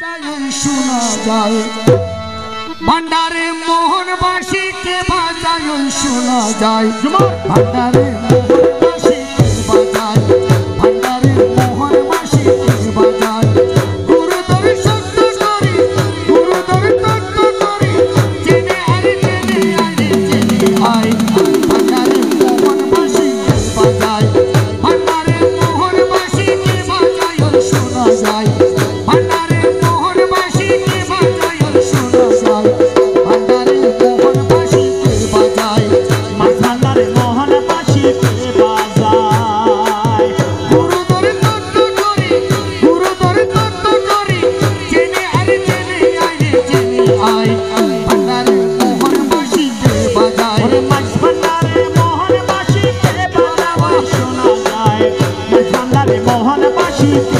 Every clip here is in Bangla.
শোনা যায় ভান্ডারে মোহন বাঁশিকে বাজায় শোনা যায় ভান্ডারে মোহন বাঁশিকে বাজায় ভান্ডারে মোহন বাঁশিকে বাজায় গুরুদর সত্য করি গুরুদর তত্ত্ব করি জেনে আর জেনে আরে জেনে আয় ভান্ডারে মোহন বাঁশিকে বাজায় ভান্ডারে মোহন বাঁশিকে বাজায় শোনা যায় ভান্ডারে মোহন বাঁশিকে বাজায় শোনা যায় ভান্ডারে মোহন বাঁশিকে বাজায় ভান্ডারে মোহন বাঁশিকে বাজায় গুরুদর তত্ত্ব করি গুরুদর তত্ত্ব করি জেনে আর জেনে আয় জেনে আয় ভান্ডারে মোহন বাঁশিকে বাজায় ভান্ডারে মোহন বাঁশিকে বাজায় শোনা যায় ভান্ডারে মোহন বাঁশিকে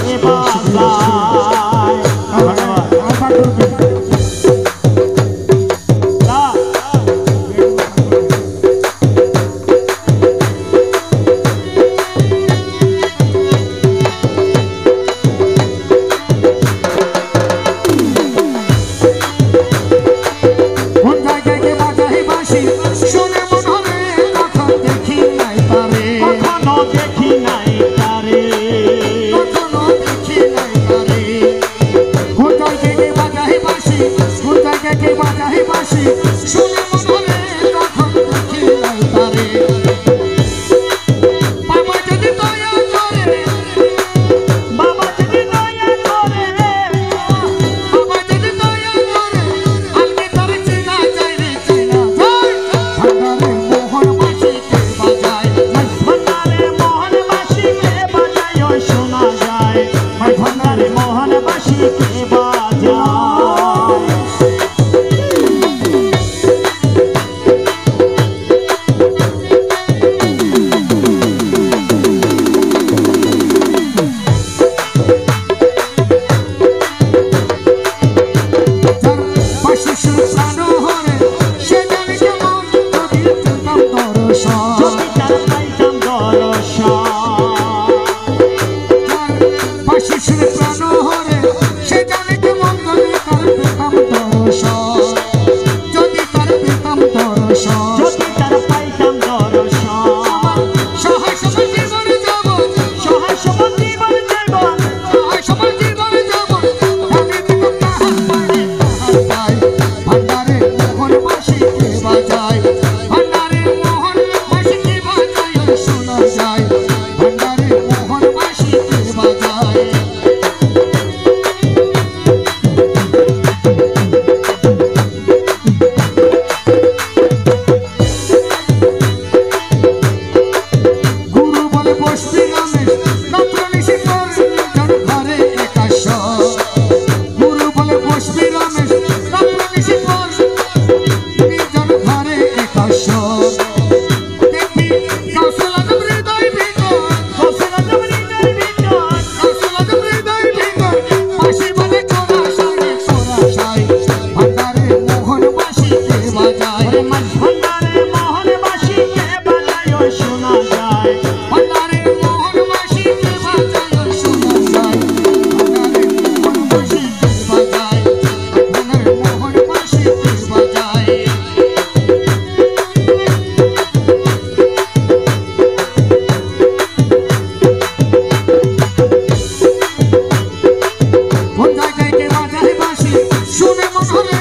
শুনে মন